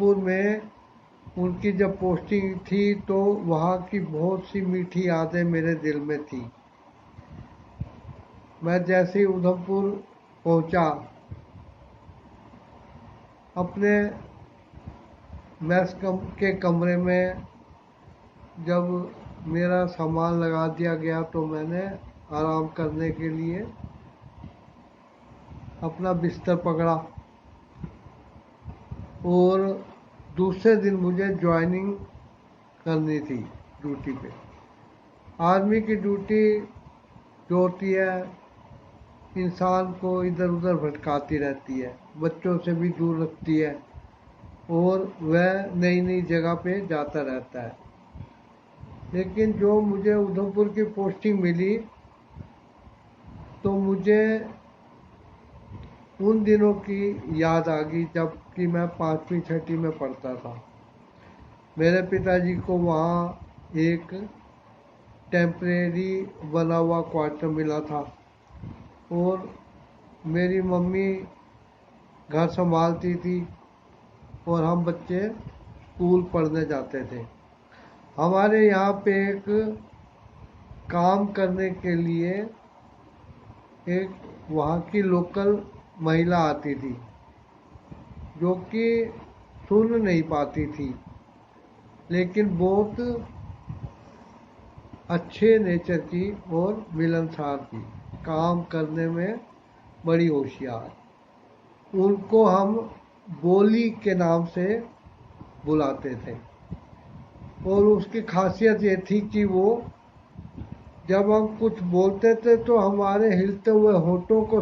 उधमपुर में उनकी जब पोस्टिंग थी तो वहाँ की बहुत सी मीठी यादें मेरे दिल में थी। मैं जैसे ही उधमपुर पहुँचा, अपने के कमरे में जब मेरा सामान लगा दिया गया तो मैंने आराम करने के लिए अपना बिस्तर पकड़ा और दूसरे दिन मुझे ज्वाइनिंग करनी थी ड्यूटी पे। आर्मी की ड्यूटी जो होती है इंसान को इधर उधर भटकाती रहती है, बच्चों से भी दूर रखती है और वह नई नई जगह पे जाता रहता है। लेकिन जो मुझे उधमपुर की पोस्टिंग मिली तो मुझे उन दिनों की याद आ गई जब कि मैं 5वीं 6वीं में पढ़ता था। मेरे पिताजी को वहाँ एक टेम्परेरी बना हुआ क्वार्टर मिला था और मेरी मम्मी घर संभालती थी और हम बच्चे स्कूल पढ़ने जाते थे। हमारे यहाँ पे एक काम करने के लिए एक वहाँ की लोकल महिला आती थी जो कि सुन नहीं पाती थी, लेकिन बहुत अच्छे नेचर की और मिलनसार थी, काम करने में बड़ी होशियार। उनको हम बोली के नाम से बुलाते थे और उसकी खासियत ये थी कि वो जब हम कुछ बोलते थे तो हमारे हिलते हुए होठों को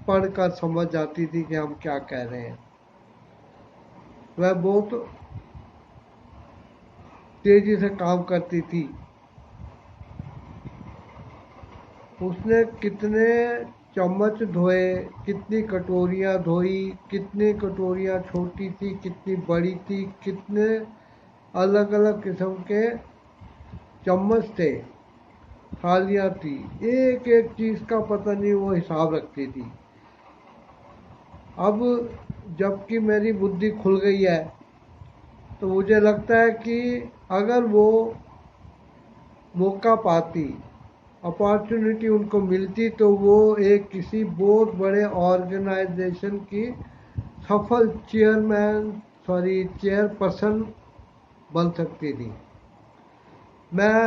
पढ़ कर समझ जाती थी कि हम क्या कह रहे हैं। वह बहुत तेजी से काम करती थी। उसने कितने चम्मच धोए, कितनी कटोरियाँ धोई, कितनी कटोरियाँ छोटी थी, कितनी बड़ी थी, कितने अलग अलग किस्म के चम्मच थे, थालियाँ थी, एक एक चीज़ का पता नहीं वो हिसाब रखती थी। अब जबकि मेरी बुद्धि खुल गई है तो मुझे लगता है कि अगर वो मौका पाती, अपॉर्चुनिटी उनको मिलती तो वो एक किसी बहुत बड़े ऑर्गेनाइजेशन की सफल चेयरपर्सन बन सकती थी। मैं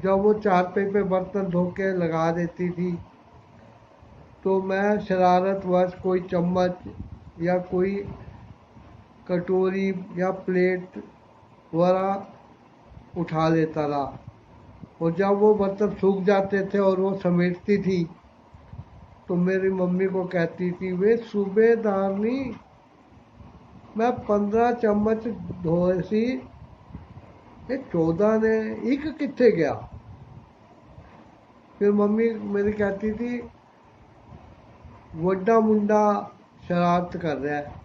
जब वो चारपाई पे बर्तन धो के लगा देती थी तो मैं शरारतवश कोई चम्मच या कोई कटोरी या प्लेट वगैरह उठा लेता रहा और जब वो बर्तन सूख जाते थे और वो समेटती थी तो मेरी मम्मी को कहती थी, वे सूबेदारनी मैं 15 चम्मच धोए सी, ये 14 ने एक कितने गया। फिर मम्मी मेरी कहती थी वड्डा मुंडा शरारत कर रहा है।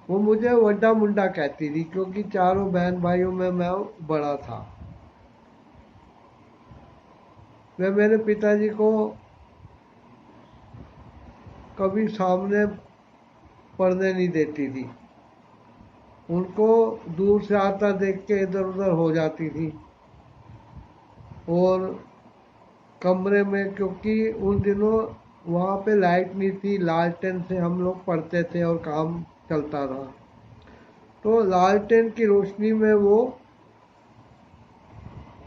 वो मुझे वड्डा मुंडा कहती थी क्योंकि चारों बहन भाइयों में मैं बड़ा था। वह मेरे पिताजी को कभी सामने पढ़ने नहीं देती थी, उनको दूर से आता देख के इधर उधर हो जाती थी। और कमरे में, क्योंकि उन दिनों वहाँ पे लाइट नहीं थी, लालटेन से हम लोग पढ़ते थे और काम चलता था, तो लालटेन की रोशनी में वो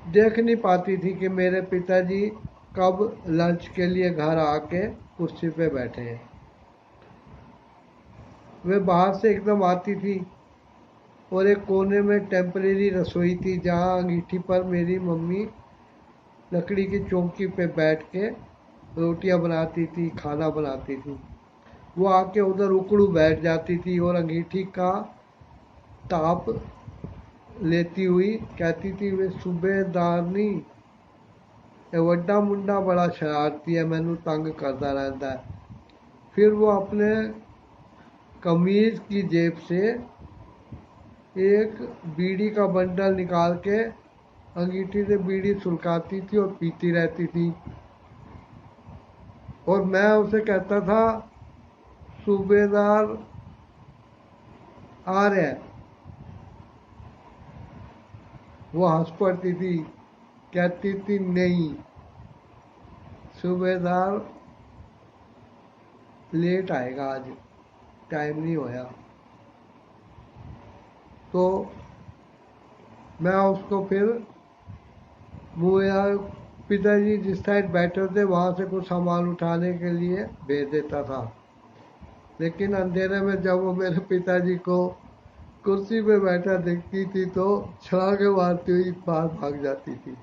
देख नहीं पाती थी कि मेरे पिताजी कब लंच के लिए घर आके कुर्सी पे बैठे हैं। वे बाहर से एकदम आती थी और एक कोने में टेम्परेरी रसोई थी जहाँ अंगीठी पर मेरी मम्मी लकड़ी की चौकी पे बैठ के रोटियां बनाती थी, खाना बनाती थी। वो आके उधर उकड़ू बैठ जाती थी और अंगीठी का ताप लेती हुई कहती थी, वे सूबेदारनी ये वड्डा मुंडा बड़ा शरारती है, मैनू तंग करता रहता है। फिर वो अपने कमीज की जेब से एक बीड़ी का बंडल निकाल के अंगीठी से बीड़ी सुलगाती थी और पीती रहती थी। और मैं उसे कहता था, सूबेदार आ रहे हैं, वो हंस पड़ती थी, कहती थी नहीं, सूबेदार लेट आएगा आज, टाइम नहीं होया। तो मैं उसको फिर, वो यार पिताजी जिस साइड बैठे थे वहाँ से कुछ सामान उठाने के लिए भेज देता था। लेकिन अंधेरे में जब वो मेरे पिताजी को कुर्सी पे बैठा देखती थी तो छलांगे मारती हुई बाहर भाग जाती थी।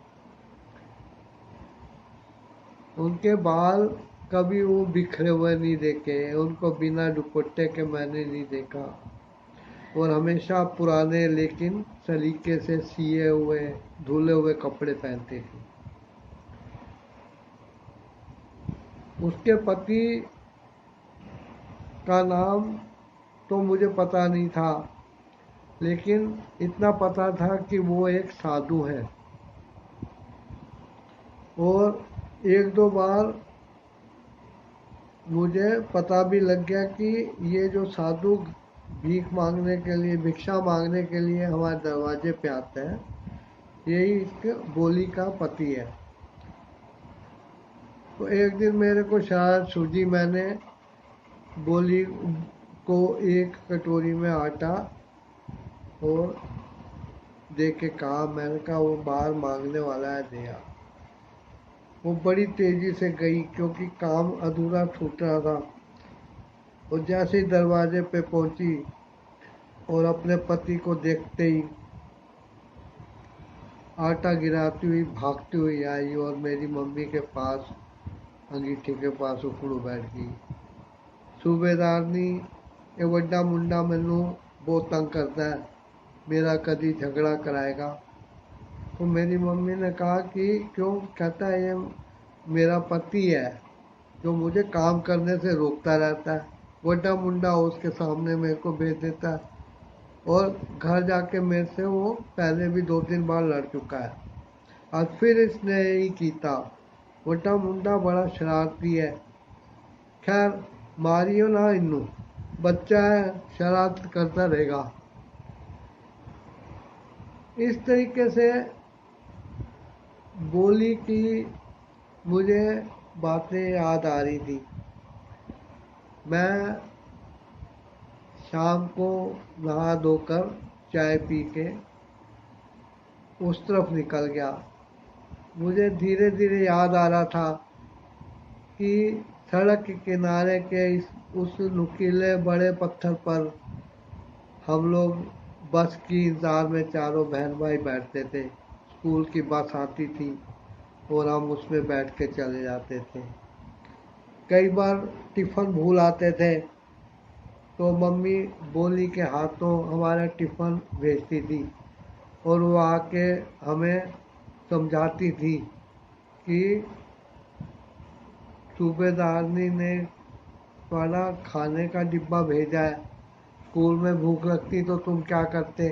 उनके बाल कभी वो बिखरे हुए नहीं देखे, उनको बिना दुपट्टे के मैंने नहीं देखा, और हमेशा पुराने लेकिन सलीके से सिए हुए धुले हुए कपड़े पहनते थे। उसके पति का नाम तो मुझे पता नहीं था, लेकिन इतना पता था कि वो एक साधु है। और एक दो बार मुझे पता भी लग गया कि ये जो साधु भीख मांगने के लिए, भिक्षा मांगने के लिए हमारे दरवाजे पे आता है, यही इसके बोली का पति है। तो एक दिन मेरे को शायद सूझी, मैंने बोली को एक कटोरी में आटा और दे के कहा, मैंने कहा वो बाहर मांगने वाला है, दिया। वो बड़ी तेजी से गई क्योंकि काम अधूरा छूट रहा था, और जैसे ही दरवाजे पे पहुंची और अपने पति को देखते ही आटा गिराती हुई भागती हुई आई और मेरी मम्मी के पास, अंगीठी के पास उखड़ू बैठ गई। सूबेदारनी ये वड्डा मुंडा मैनू बहुत तंग करता है, मेरा कदी झगड़ा कराएगा। तो मेरी मम्मी ने कहा कि क्यों? कहता है ये मेरा पति है जो मुझे काम करने से रोकता रहता है, वड्डा मुंडा उसके सामने मेरे को भेज देता है, और घर जाके मेरे से वो पहले भी 2-3 बार लड़ चुका है। आज फिर इसने यही कीता। वड्डा मुंडा बड़ा शरारती है। खैर, मारियो ना इन्नू, बच्चा है, शरारत करता रहेगा। इस तरीके से बोली की मुझे बातें याद आ रही थी। मैं शाम को नहा धोकर चाय पी के उस तरफ निकल गया। मुझे धीरे धीरे याद आ रहा था कि सड़क के किनारे के उस नुकीले बड़े पत्थर पर हम लोग बस की इंतजार में चारों बहन भाई बैठते थे। स्कूल की बस आती थी और हम उसमें बैठ के चले जाते थे। कई बार टिफ़िन भूल आते थे तो मम्मी बोली के हाथों हमारा टिफ़िन भेजती थी, और वो आके हमें समझाती थी कि सूबेदारनी ने तुम्हारा खाने का डिब्बा भेजा है, स्कूल में भूख लगती तो तुम क्या करते।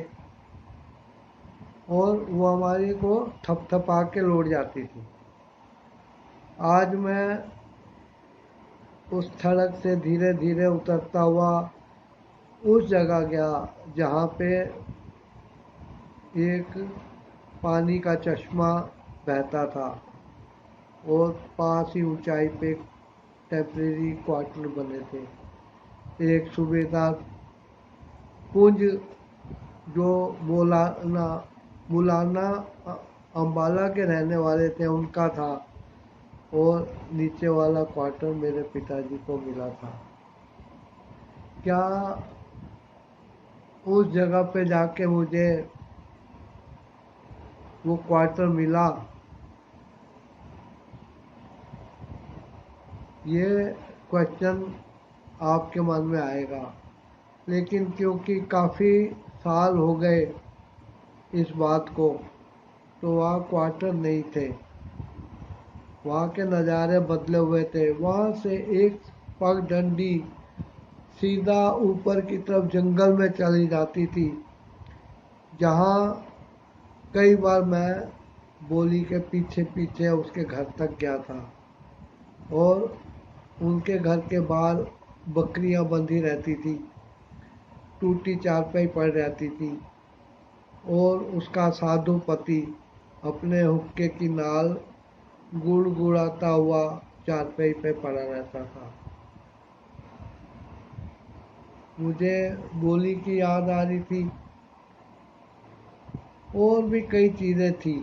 और वो हमारी को थपथपा के लौट जाती थी। आज मैं उस सड़क से धीरे धीरे उतरता हुआ उस जगह गया जहाँ पे एक पानी का चश्मा बहता था, और पास ही ऊंचाई पे टेम्परेरी क्वार्टर बने थे। एक सूबेदार पुंज जो मौलाना मुलाना अम्बाला के रहने वाले थे उनका था, और नीचे वाला क्वार्टर मेरे पिताजी को मिला था। क्या उस जगह पे जाके मुझे वो क्वार्टर मिला? ये क्वेश्चन आपके मन में आएगा, लेकिन क्योंकि काफ़ी साल हो गए इस बात को, तो वहाँ क्वार्टर नहीं थे, वहाँ के नज़ारे बदले हुए थे। वहाँ से एक पगडंडी सीधा ऊपर की तरफ जंगल में चली जाती थी, जहाँ कई बार मैं बोली के पीछे पीछे उसके घर तक गया था, और उनके घर के बाहर बकरियां बंधी रहती थी, टूटी चारपाई पड़ रहती थी। और उसका साधु पति अपने हुक्के की नाल गुड़गुड़ाता हुआ चारपाई पे पड़ा रहता था। मुझे बोली की याद आ रही थी और भी कई चीज़ें थी,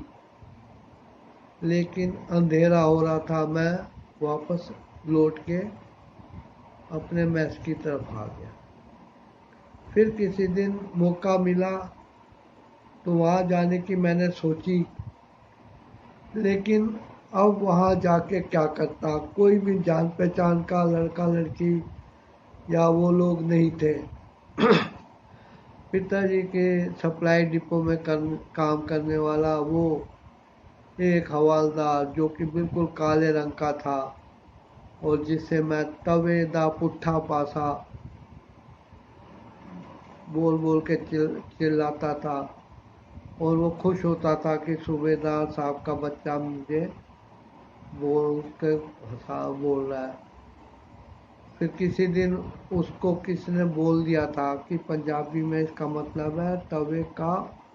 लेकिन अंधेरा हो रहा था। मैं वापस लौट के अपने मैस की तरफ आ गया। फिर किसी दिन मौका मिला तो वहाँ जाने की मैंने सोची, लेकिन अब वहाँ जाके क्या करता, कोई भी जान पहचान का लड़का लड़की या वो लोग नहीं थे। पिताजी के सप्लाई डिपो में काम करने वाला वो एक हवालदार जो कि बिल्कुल काले रंग का था और जिससे मैं तवे दा पुट्ठा पासा बोल बोल के चिल्लाता था, और वो खुश होता था कि सूबेदार साहब का बच्चा मुझे बोल के हंसा बोल रहा है। फिर किसी दिन उसको किसने बोल दिया था कि पंजाबी में इसका मतलब है तवे का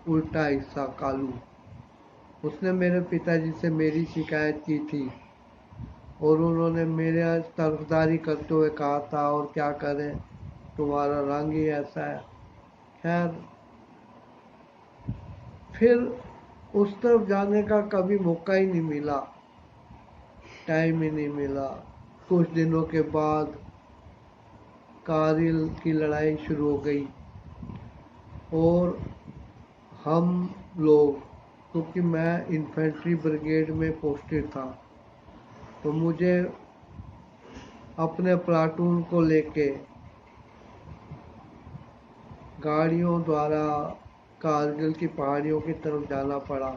उल्टा हिस्सा कालू। उसने मेरे पिताजी से मेरी शिकायत की थी और उन्होंने मेरे तरफदारी करते हुए कहा था, और क्या करें, तुम्हारा रंग ही ऐसा है। खैर, फिर उस तरफ जाने का कभी मौका ही नहीं मिला, टाइम ही नहीं मिला। कुछ दिनों के बाद कारगिल की लड़ाई शुरू हो गई और हम लोग, क्योंकि मैं इन्फेंट्री ब्रिगेड में पोस्टेड था, तो मुझे अपने प्लाटून को लेके गाड़ियों द्वारा कारगिल की पहाड़ियों की तरफ जाना पड़ा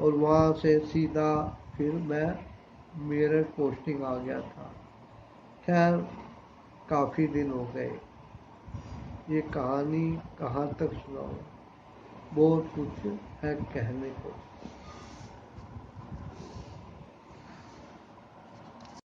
और वहाँ से सीधा फिर मैं मेरठ पोस्टिंग आ गया था। खैर, काफ़ी दिन हो गए, ये कहानी कहाँ तक सुनाऊँ, बहुत कुछ है कहने को।